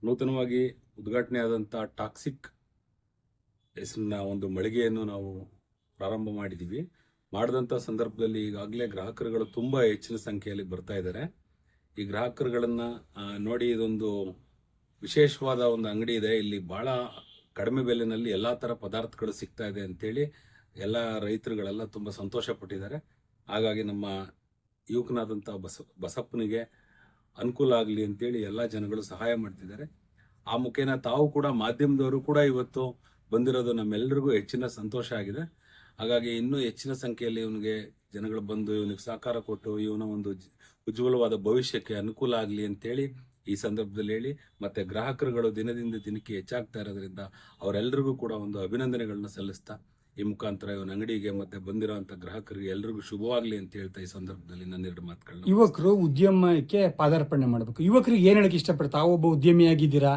ನೂತನವಾಗಿ ಉದ್ಘಾಟನೆ ಆದಂಥ ಟಾಕ್ಸಿಕ್ ಹೆಸರಿನ ಒಂದು ಮಳಿಗೆಯನ್ನು ನಾವು ಪ್ರಾರಂಭ ಮಾಡಿದ್ದೀವಿ. ಮಾಡಿದಂಥ ಸಂದರ್ಭದಲ್ಲಿ ಈಗಾಗಲೇ ಗ್ರಾಹಕರುಗಳು ತುಂಬ ಹೆಚ್ಚಿನ ಸಂಖ್ಯೆಯಲ್ಲಿ ಬರ್ತಾ ಇದ್ದಾರೆ. ಈ ಗ್ರಾಹಕರುಗಳನ್ನು ನೋಡಿ ಇದೊಂದು ವಿಶೇಷವಾದ ಒಂದು ಅಂಗಡಿ ಇದೆ, ಇಲ್ಲಿ ಭಾಳ ಕಡಿಮೆ ಬೆಲೆಯಲ್ಲಿ ಎಲ್ಲ ಥರ ಪದಾರ್ಥಗಳು ಸಿಗ್ತಾ ಇದೆ ಅಂತೇಳಿ ಎಲ್ಲ ರೈತರುಗಳೆಲ್ಲ ತುಂಬ ಸಂತೋಷ ಪಟ್ಟಿದ್ದಾರೆ. ಹಾಗಾಗಿ ನಮ್ಮ ಯುವಕನಾದಂಥ ಬಸಪ್ಪನಿಗೆ ಅನುಕೂಲ ಆಗಲಿ ಅಂತೇಳಿ ಎಲ್ಲ ಜನಗಳು ಸಹಾಯ ಮಾಡ್ತಿದ್ದಾರೆ. ಆ ಮುಖೇನ ತಾವು ಕೂಡ ಮಾಧ್ಯಮದವರು ಕೂಡ ಇವತ್ತು ಬಂದಿರೋದು ನಮ್ಮೆಲ್ಲರಿಗೂ ಹೆಚ್ಚಿನ ಸಂತೋಷ ಆಗಿದೆ. ಹಾಗಾಗಿ ಇನ್ನೂ ಹೆಚ್ಚಿನ ಸಂಖ್ಯೆಯಲ್ಲಿ ಇವನಿಗೆ ಜನಗಳು ಬಂದು ಇವನಿಗೆ ಸಹಕಾರ ಕೊಟ್ಟು ಇವನ ಒಂದು ಉಜ್ವಲವಾದ ಭವಿಷ್ಯಕ್ಕೆ ಅನುಕೂಲ ಆಗಲಿ ಅಂತೇಳಿ ಈ ಸಂದರ್ಭದಲ್ಲಿ ಹೇಳಿ, ಮತ್ತೆ ಗ್ರಾಹಕರುಗಳು ದಿನದಿಂದ ದಿನಕ್ಕೆ ಹೆಚ್ಚಾಗ್ತಾ ಇರೋದ್ರಿಂದ ಅವರೆಲ್ಲರಿಗೂ ಕೂಡ ಒಂದು ಅಭಿನಂದನೆಗಳನ್ನ ಸಲ್ಲಿಸ್ತಾ ಈ ಮುಖಾಂತರ ಇವನ ಅಂಗಡಿಗೆ ಮತ್ತೆ ಬಂದಿರೋಂಥ ಗ್ರಾಹಕರಿಗೆ ಎಲ್ರಿಗೂ ಶುಭವಾಗಲಿ ಅಂತ ಹೇಳ್ತಾ ಈ ಸಂದರ್ಭದಲ್ಲಿ ನನ್ನೆರಡು ಮಾತುಗಳನ್ನ. ಯುವಕರು ಉದ್ಯಮಕ್ಕೆ ಪಾದಾರ್ಪಣೆ ಮಾಡಬೇಕು. ಯುವಕರಿಗೆ ಏನ್ ಹೇಳಕ್ ಇಷ್ಟಪಡ್ತಾರೆ? ತಾವೊಬ್ಬ ಉದ್ಯಮಿಯಾಗಿದ್ದೀರಾ,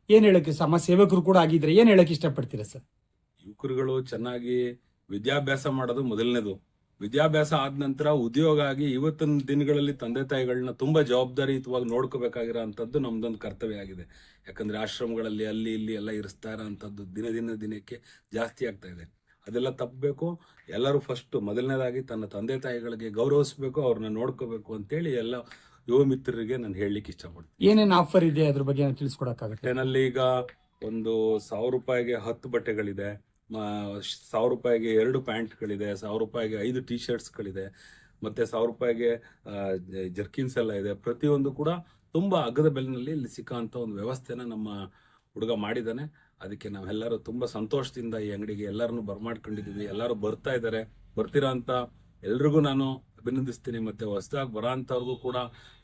ಏನ್ ಹೇಳಕ್ಕೆ ಸಮಾಜ ಸೇವಕರು ಕೂಡ ಆಗಿದ್ರೆ ಏನ್ ಹೇಳಕ್ ಇಷ್ಟಪಡ್ತೀರಾ ಸರ್? ಯುವಕರುಗಳು ಚೆನ್ನಾಗಿ ವಿದ್ಯಾಭ್ಯಾಸ ಮಾಡೋದು ಮೊದಲನೇದು. ವಿದ್ಯಾಭ್ಯಾಸ ಆದ ನಂತರ ಉದ್ಯೋಗ ಆಗಿ ಇವತ್ತಿನ ದಿನಗಳಲ್ಲಿ ತಂದೆ ತಾಯಿಗಳನ್ನ ತುಂಬಾ ಜವಾಬ್ದಾರಿಯುತವಾಗಿ ನೋಡ್ಕೋಬೇಕಾಗಿರೋ ಅಂಥದ್ದು ನಮ್ದೊಂದು ಕರ್ತವ್ಯ ಆಗಿದೆ. ಯಾಕಂದ್ರೆ ಆಶ್ರಮಗಳಲ್ಲಿ ಅಲ್ಲಿ ಇಲ್ಲಿ ಎಲ್ಲ ಇರಿಸ್ತಾ ಇರೋಂಥದ್ದು ದಿನಕ್ಕೆ ಜಾಸ್ತಿ ಆಗ್ತಾ ಇದೆ. ಅದೆಲ್ಲ ತಪ್ಪಬೇಕು. ಎಲ್ಲರೂ ಫಸ್ಟ್ ಮೊದಲನೇದಾಗಿ ತನ್ನ ತಂದೆ ತಾಯಿಗಳಿಗೆ ಗೌರವಿಸಬೇಕು, ಅವ್ರನ್ನ ನೋಡ್ಕೋಬೇಕು ಅಂತೇಳಿ ಎಲ್ಲ ಯುವ ಮಿತ್ರರಿಗೆ ನಾನು ಹೇಳಲಿಕ್ಕೆ ಇಷ್ಟಪಡ್ತೀನಿ. ಏನೇನು ಆಫರ್ ಇದೆ ಅದ್ರ ಬಗ್ಗೆ ತಿಳಿಸ್ಕೊಡಕ್ಕಾಗತ್ತೆ? ಏನಲ್ಲಿ ಈಗ ಒಂದು 1000 ರೂಪಾಯಿಗೆ 10 ಬಟ್ಟೆಗಳಿದೆ, 1000 ರೂಪಾಯಿಗೆ 2 ಪ್ಯಾಂಟ್ಗಳಿದೆ, 1000 ರೂಪಾಯಿಗೆ 5 ಟೀ ಶರ್ಟ್ಸ್ಗಳಿದೆ, ಮತ್ತೆ 1000 ರೂಪಾಯಿಗೆ ಜರ್ಕಿನ್ಸ್ ಎಲ್ಲ ಇದೆ. ಪ್ರತಿಯೊಂದು ಕೂಡ ತುಂಬಾ ಅಗ್ಗದ ಬೆಲೆನಲ್ಲಿ ಇಲ್ಲಿ ಸಿಕ್ಕಂತ ಒಂದು ವ್ಯವಸ್ಥೆನ ನಮ್ಮ ಹುಡುಗ ಮಾಡಿದ್ದಾನೆ. ಅದಕ್ಕೆ ನಾವೆಲ್ಲರೂ ತುಂಬಾ ಸಂತೋಷದಿಂದ ಈ ಅಂಗಡಿಗೆ ಎಲ್ಲರನ್ನು ಬರ್ಮಾಡ್ಕೊಂಡಿದ್ದೀವಿ. ಎಲ್ಲರೂ ಬರ್ತಾ ಇದ್ದಾರೆ. ಬರ್ತಿರೋ ಅಂತ ಎಲ್ರಿಗೂ ನಾನು ಅಭಿನಂದಿಸ್ತೀನಿ. ಮತ್ತೆ ಹೊಸದಾಗಿ ಬರೋ ಅಂಥವ್ರಿಗೂ ಕೂಡ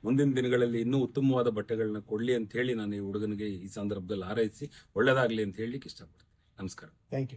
ಮುಂದಿನ ದಿನಗಳಲ್ಲಿ ಇನ್ನೂ ಉತ್ತಮವಾದ ಬಟ್ಟೆಗಳನ್ನ ಕೊಡ್ಲಿ ಅಂತ ಹೇಳಿ ನಾನು ಈ ಹುಡುಗನಿಗೆ ಈ ಸಂದರ್ಭದಲ್ಲಿ ಹಾರೈಸಿ ಒಳ್ಳೇದಾಗ್ಲಿ ಅಂತ ಹೇಳಲಿಕ್ಕೆ ಇಷ್ಟಪಡ್ತೀನಿ. ನಮಸ್ಕಾರ. Thank you.